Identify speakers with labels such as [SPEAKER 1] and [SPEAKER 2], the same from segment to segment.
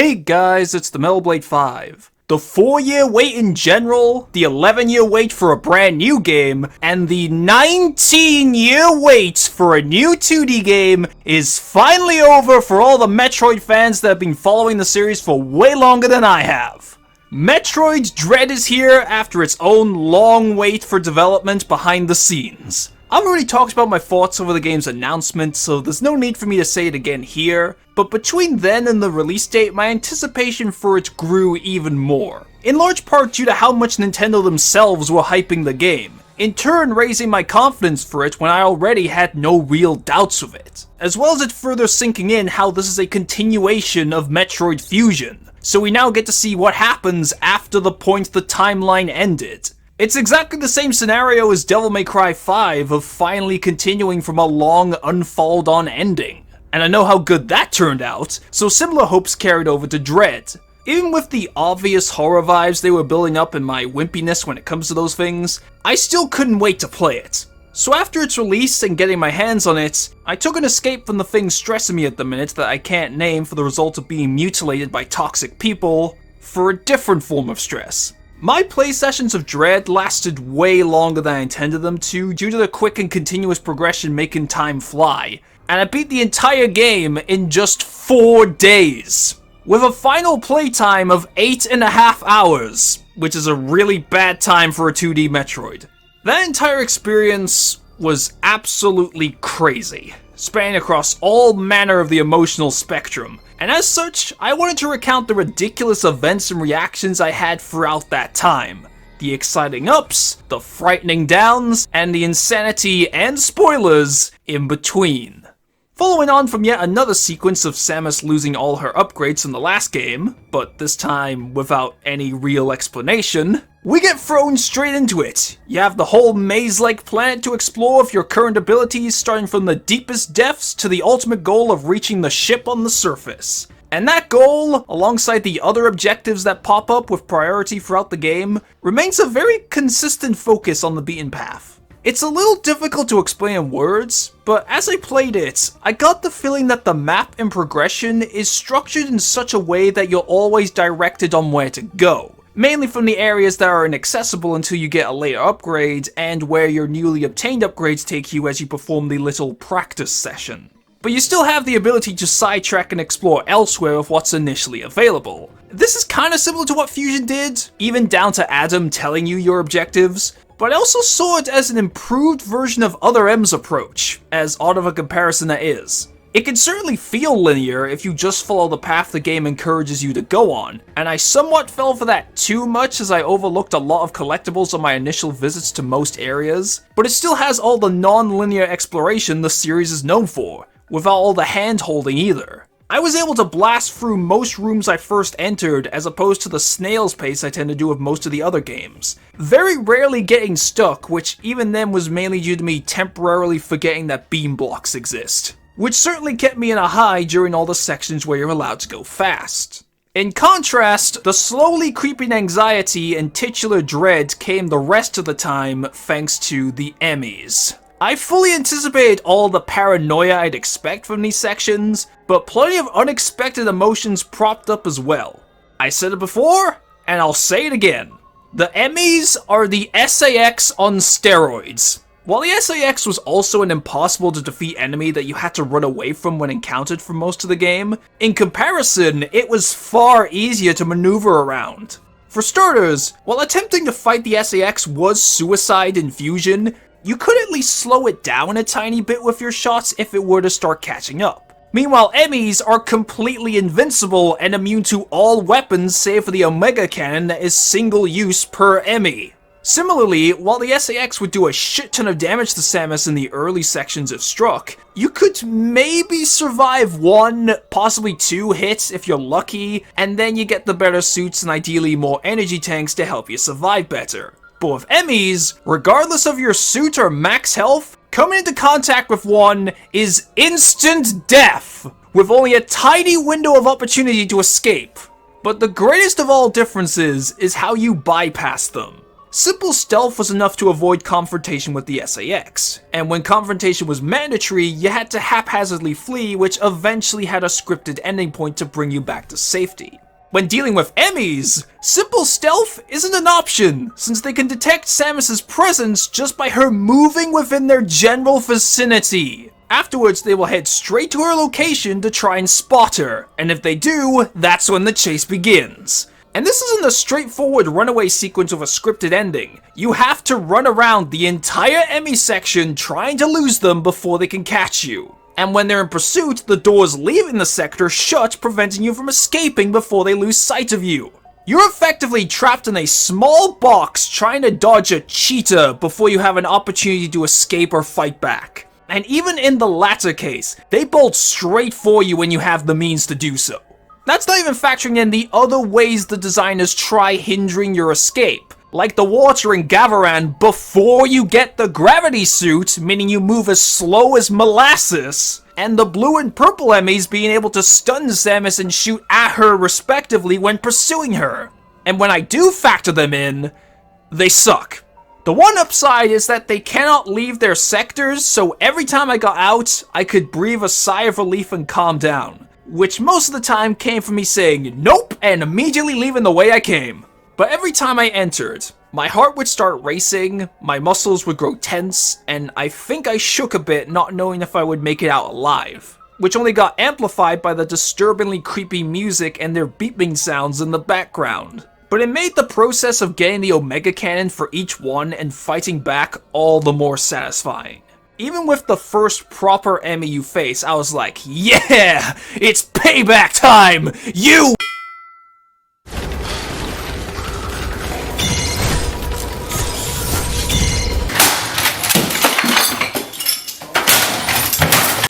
[SPEAKER 1] Hey guys, it's the Metal Blade 5. The 4-year wait in general, the 11-year wait for a brand new game, and the 19-year wait for a new 2D game is finally over for all the Metroid fans that have been following the series for way longer than I have. Metroid Dread is here after its own long wait for development behind the scenes. I've already talked about my thoughts over the game's announcement, so there's no need for me to say it again here, but between then and the release date, my anticipation for it grew even more. In large part due to how much Nintendo themselves were hyping the game, in turn raising my confidence for it when I already had no real doubts of it. As well as it further sinking in how this is a continuation of Metroid Fusion, so we now get to see what happens after the point the timeline ended. It's exactly the same scenario as Devil May Cry 5 of finally continuing from a long, unfollowed-on ending. And I know how good that turned out, so similar hopes carried over to Dread. Even with the obvious horror vibes they were building up and my wimpiness when it comes to those things, I still couldn't wait to play it. So after its release and getting my hands on it, I took an escape from the things stressing me at the minute that I can't name for the result of being mutilated by toxic people, for a different form of stress. My play sessions of Dread lasted way longer than I intended them to due to the quick and continuous progression making time fly, and I beat the entire game in just 4 days, with a final playtime of 8.5 hours, which is a really bad time for a 2D Metroid. That entire experience was absolutely crazy, spanning across all manner of the emotional spectrum, and as such, I wanted to recount the ridiculous events and reactions I had throughout that time. The exciting ups, the frightening downs, and the insanity and spoilers in between. Following on from yet another sequence of Samus losing all her upgrades from the last game, but this time without any real explanation, we get thrown straight into it. You have the whole maze-like planet to explore with your current abilities, starting from the deepest depths to the ultimate goal of reaching the ship on the surface. And that goal, alongside the other objectives that pop up with priority throughout the game, remains a very consistent focus on the beaten path. It's a little difficult to explain in words, but as I played it, I got the feeling that the map and progression is structured in such a way that you're always directed on where to go. Mainly from the areas that are inaccessible until you get a later upgrade, and where your newly obtained upgrades take you as you perform the little practice session. But you still have the ability to sidetrack and explore elsewhere with what's initially available. This is kinda similar to what Fusion did, even down to Adam telling you your objectives, but I also saw it as an improved version of Other M's approach, as odd of a comparison that is. It can certainly feel linear if you just follow the path the game encourages you to go on, and I somewhat fell for that too much as I overlooked a lot of collectibles on my initial visits to most areas, but it still has all the non-linear exploration the series is known for, without all the hand-holding either. I was able to blast through most rooms I first entered as opposed to the snail's pace I tend to do with most of the other games. Very rarely getting stuck, which even then was mainly due to me temporarily forgetting that beam blocks exist, which certainly kept me in a high during all the sections where you're allowed to go fast. In contrast, the slowly creeping anxiety and titular dread came the rest of the time thanks to the EMMIs. I fully anticipated all the paranoia I'd expect from these sections, but plenty of unexpected emotions propped up as well. I said it before, and I'll say it again. The EMMIs are the SAX on steroids. While the SAX was also an impossible to defeat enemy that you had to run away from when encountered for most of the game, in comparison, it was far easier to maneuver around. For starters, while attempting to fight the SAX was suicide in Fusion, you could at least slow it down a tiny bit with your shots if it were to start catching up. Meanwhile, EMMIs are completely invincible and immune to all weapons save for the Omega Cannon that is single use per EMMI. Similarly, while the SAX would do a shit ton of damage to Samus in the early sections if struck, you could maybe survive 1, possibly 2 hits if you're lucky, and then you get the better suits and ideally more energy tanks to help you survive better. But with EMMIs, regardless of your suit or max health, coming into contact with one is instant death, with only a tiny window of opportunity to escape. But the greatest of all differences is how you bypass them. Simple stealth was enough to avoid confrontation with the SAX, and when confrontation was mandatory, you had to haphazardly flee, which eventually had a scripted ending point to bring you back to safety. When dealing with EMMIs, simple stealth isn't an option, since they can detect Samus's presence just by her moving within their general vicinity. Afterwards, they will head straight to her location to try and spot her, and if they do, that's when the chase begins. And this isn't a straightforward runaway sequence with a scripted ending. You have to run around the entire EMMI section trying to lose them before they can catch you. And when they're in pursuit, the doors leaving the sector shut, preventing you from escaping before they lose sight of you. You're effectively trapped in a small box trying to dodge a cheetah before you have an opportunity to escape or fight back. And even in the latter case, they bolt straight for you when you have the means to do so. That's not even factoring in the other ways the designers try hindering your escape, like the water in Gavaran before you get the gravity suit, meaning you move as slow as molasses, and the blue and purple EMMIs being able to stun Samus and shoot at her respectively when pursuing her. And when I do factor them in, they suck. The one upside is that they cannot leave their sectors, so every time I got out, I could breathe a sigh of relief and calm down, which most of the time came from me saying nope and immediately leaving the way I came. But every time I entered, my heart would start racing, my muscles would grow tense, and I think I shook a bit not knowing if I would make it out alive, which only got amplified by the disturbingly creepy music and their beeping sounds in the background. But it made the process of getting the Omega Cannon for each one and fighting back all the more satisfying. Even with the first proper EMMI you face, I was like, yeah, it's payback time, you.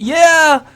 [SPEAKER 1] Yeah,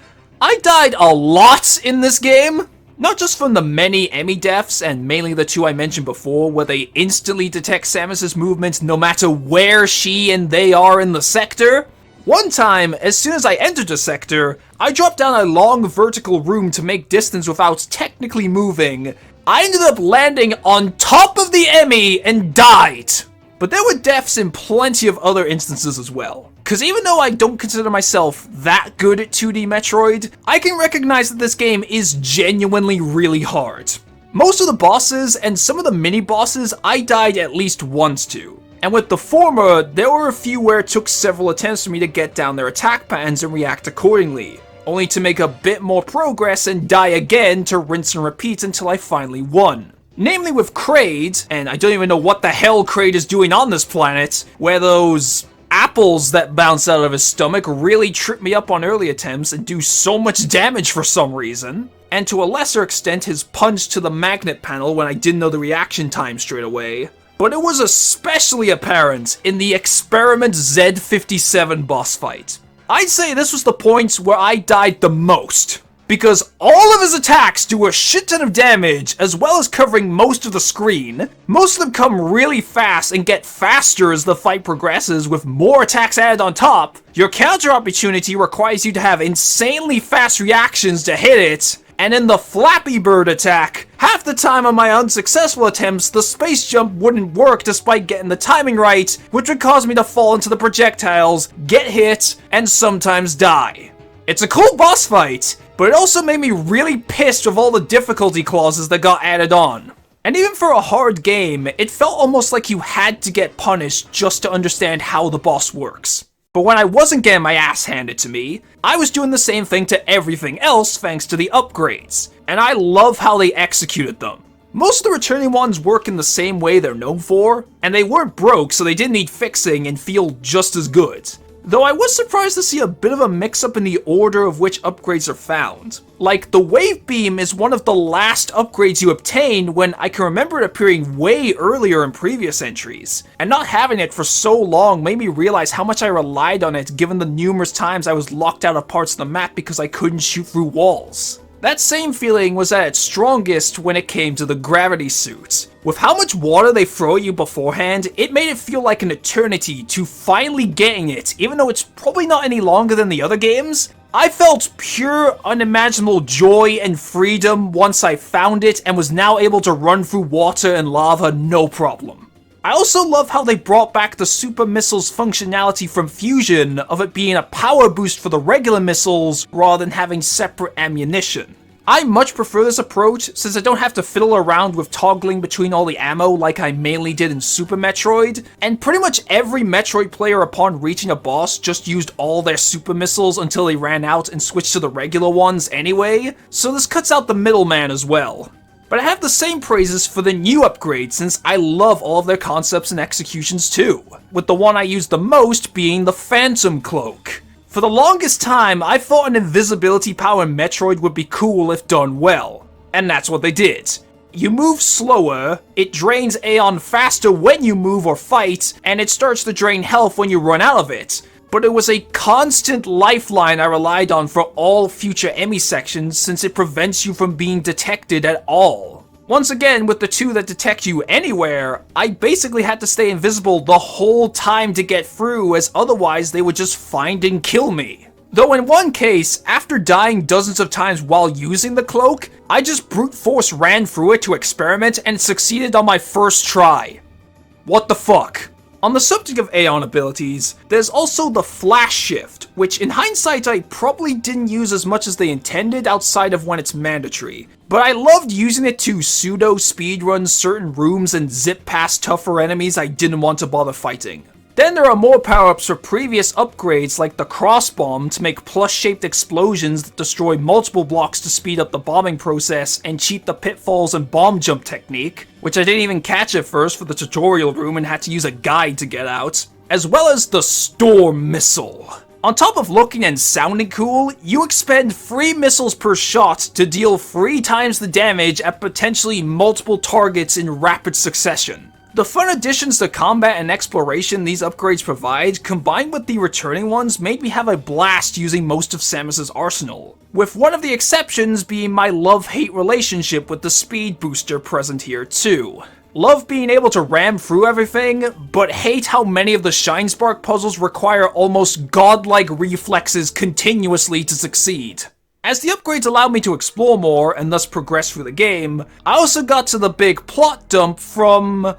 [SPEAKER 1] I died a lot in this game. Not just from the many EMMI deaths, and mainly the two I mentioned before, where they instantly detect Samus's movements no matter where she and they are in the sector. One time, as soon as I entered a sector, I dropped down a long vertical room to make distance without technically moving. I ended up landing on top of the EMMI and died. But there were deaths in plenty of other instances as well. Cause even though I don't consider myself that good at 2D Metroid, I can recognize that this game is genuinely really hard. Most of the bosses and some of the mini-bosses I died at least once to. And with the former, there were a few where it took several attempts for me to get down their attack patterns and react accordingly, only to make a bit more progress and die again to rinse and repeat until I finally won. Namely with Kraid, and I don't even know what the hell Kraid is doing on this planet, where those apples that bounce out of his stomach really trip me up on early attempts and do so much damage for some reason. And to a lesser extent his punch to the magnet panel when I didn't know the reaction time straight away. But it was especially apparent in the Experiment Z57 boss fight. I'd say this was the point where I died the most, because all of his attacks do a shit ton of damage, as well as covering most of the screen. Most of them come really fast and get faster as the fight progresses, with more attacks added on top. Your counter opportunity requires you to have insanely fast reactions to hit it, and in the Flappy Bird attack, half the time on my unsuccessful attempts, the space jump wouldn't work despite getting the timing right, which would cause me to fall into the projectiles, get hit, and sometimes die. It's a cool boss fight, but it also made me really pissed with all the difficulty clauses that got added on. And even for a hard game, it felt almost like you had to get punished just to understand how the boss works. But when I wasn't getting my ass handed to me, I was doing the same thing to everything else thanks to the upgrades, and I love how they executed them. Most of the returning ones work in the same way they're known for, and they weren't broke so they didn't need fixing and feel just as good. Though I was surprised to see a bit of a mix-up in the order of which upgrades are found. Like, the Wave Beam is one of the last upgrades you obtain when I can remember it appearing way earlier in previous entries, and not having it for so long made me realize how much I relied on it given the numerous times I was locked out of parts of the map because I couldn't shoot through walls. That same feeling was at its strongest when it came to the gravity suit. With how much water they throw at you beforehand, it made it feel like an eternity to finally getting it, even though it's probably not any longer than the other games. I felt pure, unimaginable joy and freedom once I found it and was now able to run through water and lava no problem. I also love how they brought back the super missiles functionality from Fusion of it being a power boost for the regular missiles rather than having separate ammunition. I much prefer this approach since I don't have to fiddle around with toggling between all the ammo like I mainly did in Super Metroid, and pretty much every Metroid player upon reaching a boss just used all their super missiles until they ran out and switched to the regular ones anyway, so this cuts out the middleman as well. But I have the same praises for the new upgrades since I love all of their concepts and executions too, with the one I use the most being the Phantom Cloak. For the longest time, I thought an invisibility power in Metroid would be cool if done well, and that's what they did. You move slower, it drains Aeon faster when you move or fight, and it starts to drain health when you run out of it. But it was a constant lifeline I relied on for all future EMMI sections since it prevents you from being detected at all. Once again, with the two that detect you anywhere, I basically had to stay invisible the whole time to get through, as otherwise they would just find and kill me. Though in one case, after dying dozens of times while using the cloak, I just brute force ran through it to experiment and succeeded on my first try. What the fuck? On the subject of Aeon abilities, there's also the Flash Shift, which in hindsight I probably didn't use as much as they intended outside of when it's mandatory, but I loved using it to pseudo speedrun certain rooms and zip past tougher enemies I didn't want to bother fighting. Then there are more power-ups for previous upgrades like the Cross Bomb to make plus-shaped explosions that destroy multiple blocks to speed up the bombing process and cheat the pitfalls and bomb jump technique, which I didn't even catch at first for the tutorial room and had to use a guide to get out, as well as the Storm Missile. On top of looking and sounding cool, you expend 3 missiles per shot to deal 3 times the damage at potentially multiple targets in rapid succession. The fun additions to combat and exploration these upgrades provide, combined with the returning ones, made me have a blast using most of Samus's arsenal, with one of the exceptions being my love-hate relationship with the speed booster present here too. Love being able to ram through everything, but hate how many of the Shine Spark puzzles require almost godlike reflexes continuously to succeed. As the upgrades allowed me to explore more and thus progress through the game, I also got to the big plot dump from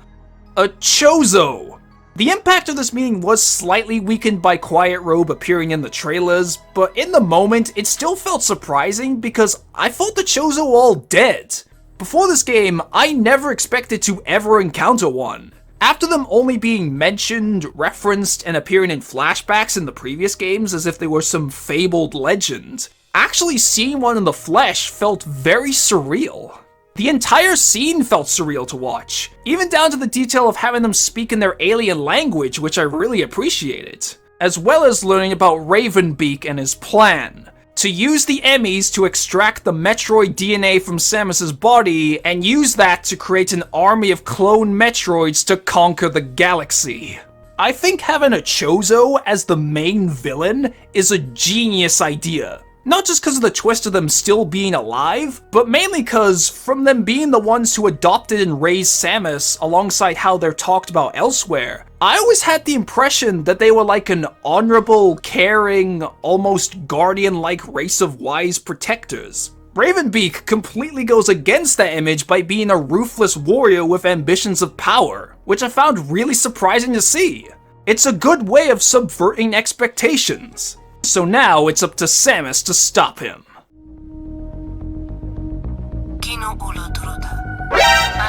[SPEAKER 1] a Chozo. The impact of this meeting was slightly weakened by Quiet Robe appearing in the trailers, but in the moment it still felt surprising because I thought the Chozo were all dead. Before this game, I never expected to ever encounter one. After them only being mentioned, referenced, and appearing in flashbacks in the previous games as if they were some fabled legend, actually seeing one in the flesh felt very surreal. The entire scene felt surreal to watch, even down to the detail of having them speak in their alien language, which I really appreciated, as well as learning about Ravenbeak and his plan, to use the EMMIs to extract the Metroid DNA from Samus's body and use that to create an army of clone Metroids to conquer the galaxy. I think having a Chozo as the main villain is a genius idea. Not just because of the twist of them still being alive, but mainly because from them being the ones who adopted and raised Samus alongside how they're talked about elsewhere, I always had the impression that they were like an honorable, caring, almost guardian-like race of wise protectors. Ravenbeak completely goes against that image by being a ruthless warrior with ambitions of power, which I found really surprising to see. It's a good way of subverting expectations. So now it's up to Samus to stop him.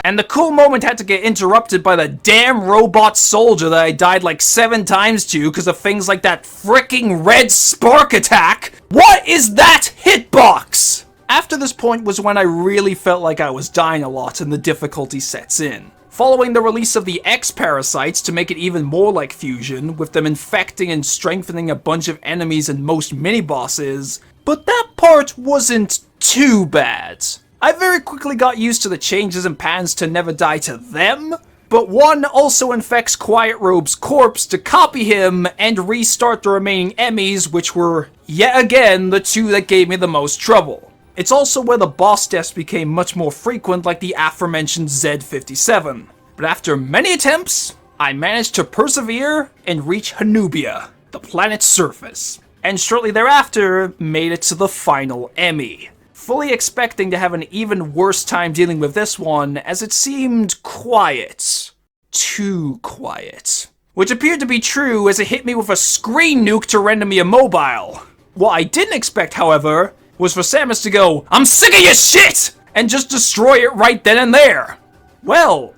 [SPEAKER 1] And the cool moment had to get interrupted by the damn robot soldier that I died like 7 times to because of things like that fricking red spark attack. What is that hitbox? After this point was when I really felt like I was dying a lot and the difficulty sets in. Following the release of the X-Parasites to make it even more like Fusion, with them infecting and strengthening a bunch of enemies and most mini-bosses, but that part wasn't too bad. I very quickly got used to the changes and patterns to never die to them, but one also infects Quiet Robe's corpse to copy him and restart the remaining EMMIs, which were, yet again, the 2 that gave me the most trouble. It's also where the boss deaths became much more frequent, like the aforementioned Z57. But after many attempts, I managed to persevere and reach Hanubia, the planet's surface, and shortly thereafter made it to the final EMMI, fully expecting to have an even worse time dealing with this one as it seemed quiet. too quiet. Which appeared to be true as it hit me with a screen nuke to render me immobile. What I didn't expect, however, was for Samus to go, "I'm sick of your shit!" and just destroy it right then and there. Well,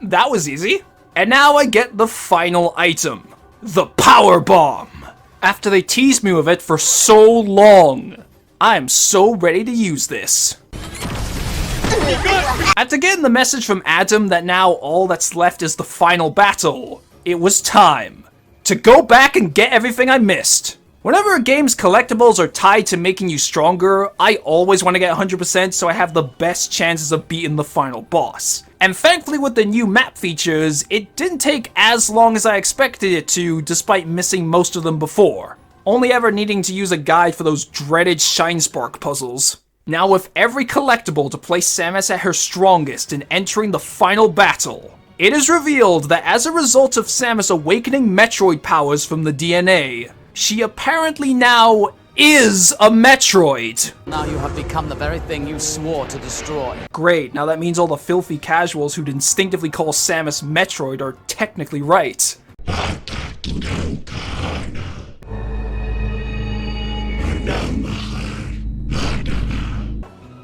[SPEAKER 1] that was easy. And now I get the final item, the Power Bomb. After they teased me with it for so long, I'm so ready to use this. After getting the message from Adam that now all that's left is the final battle, it was time to go back and get everything I missed. Whenever a game's collectibles are tied to making you stronger, I always want to get 100% so I have the best chances of beating the final boss. And thankfully with the new map features, it didn't take as long as I expected it to, despite missing most of them before. Only ever needing to use a guide for those dreaded Shine Spark puzzles. Now with every collectible to place Samus at her strongest and entering the final battle, it is revealed that as a result of Samus awakening Metroid powers from the DNA, she apparently now is a Metroid.
[SPEAKER 2] Now you have become the very thing you swore to destroy.
[SPEAKER 1] Great, now that means all the filthy casuals who'd instinctively call Samus Metroid are technically right.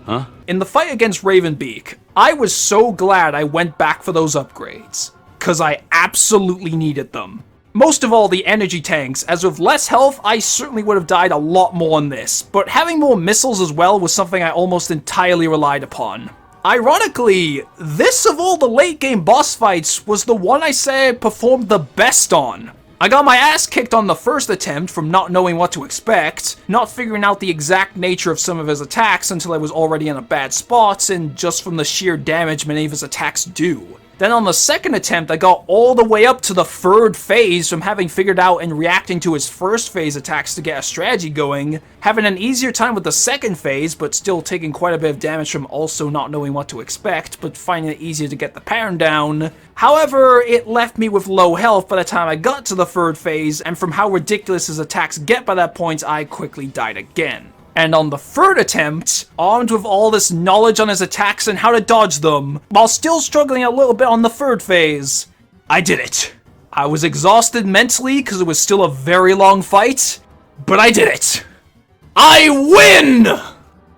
[SPEAKER 3] Huh?
[SPEAKER 1] In the fight against Ravenbeak, I was so glad I went back for those upgrades, cause I absolutely needed them. Most of all the energy tanks, as with less health, I certainly would have died a lot more on this, but having more missiles as well was something I almost entirely relied upon. Ironically, this of all the late game boss fights was the one I say I performed the best on. I got my ass kicked on the first attempt from not knowing what to expect, not figuring out the exact nature of some of his attacks until I was already in a bad spot, and just from the sheer damage many of his attacks do. Then on the second attempt, I got all the way up to the third phase from having figured out and reacting to his first phase attacks to get a strategy going, having an easier time with the second phase, but still taking quite a bit of damage from also not knowing what to expect, but finding it easier to get the pattern down. However, it left me with low health by the time I got to the third phase, and from how ridiculous his attacks get by that point, I quickly died again. And on the third attempt, armed with all this knowledge on his attacks and how to dodge them, while still struggling a little bit on the third phase, I did it. I was exhausted mentally because it was still a very long fight, but I did it. I win!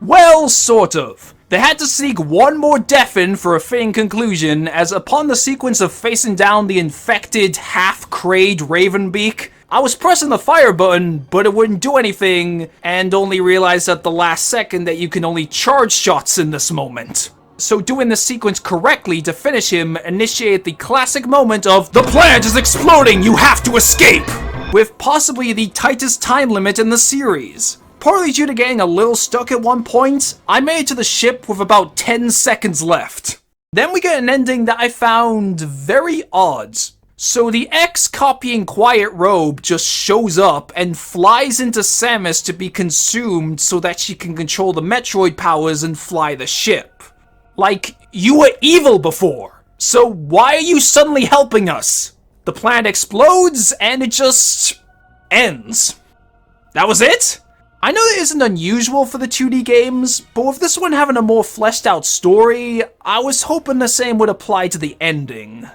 [SPEAKER 1] Well, sort of. They had to sneak one more death in for a fitting conclusion, as upon the sequence of facing down the infected, half-crayed Ravenbeak, I was pressing the fire button, but it wouldn't do anything, and only realized at the last second that you can only charge shots in this moment. So doing the sequence correctly to finish him initiated the classic moment of "The planet is exploding, you have to escape!" with possibly the tightest time limit in the series. Partly due to getting a little stuck at one point, I made it to the ship with about 10 seconds left. Then we get an ending that I found very odd. So the ex-copying Quiet Robe just shows up and flies into Samus to be consumed so that she can control the Metroid powers and fly the ship. Like, you were evil before, so why are you suddenly helping us? The planet explodes and it just ends. That was it? I know that isn't unusual for the 2D games, but with this one having a more fleshed out story, I was hoping the same would apply to the ending.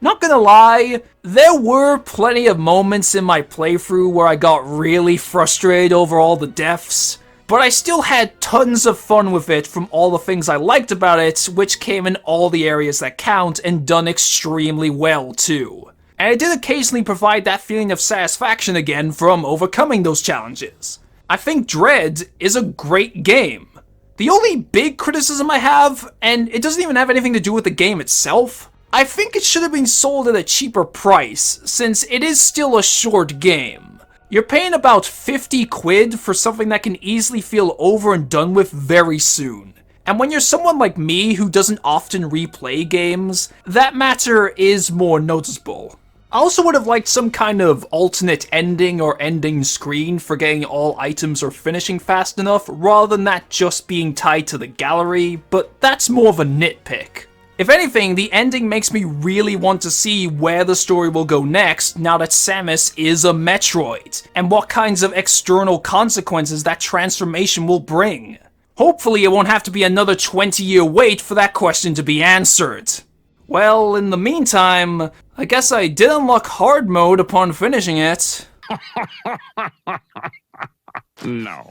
[SPEAKER 1] Not gonna lie, there were plenty of moments in my playthrough where I got really frustrated over all the deaths, but I still had tons of fun with it from all the things I liked about it, which came in all the areas that count and done extremely well too. And it did occasionally provide that feeling of satisfaction again from overcoming those challenges. I think Dread is a great game. The only big criticism I have, and it doesn't even have anything to do with the game itself, I think it should have been sold at a cheaper price, since it is still a short game. You're paying about 50 quid for something that can easily feel over and done with very soon. And when you're someone like me who doesn't often replay games, that matter is more noticeable. I also would have liked some kind of alternate ending or ending screen for getting all items or finishing fast enough, rather than that just being tied to the gallery, but that's more of a nitpick. If anything, the ending makes me really want to see where the story will go next now that Samus is a Metroid, and what kinds of external consequences that transformation will bring. Hopefully it won't have to be another 20-year wait for that question to be answered. Well, in the meantime, I guess I did unlock hard mode upon finishing it.
[SPEAKER 3] No.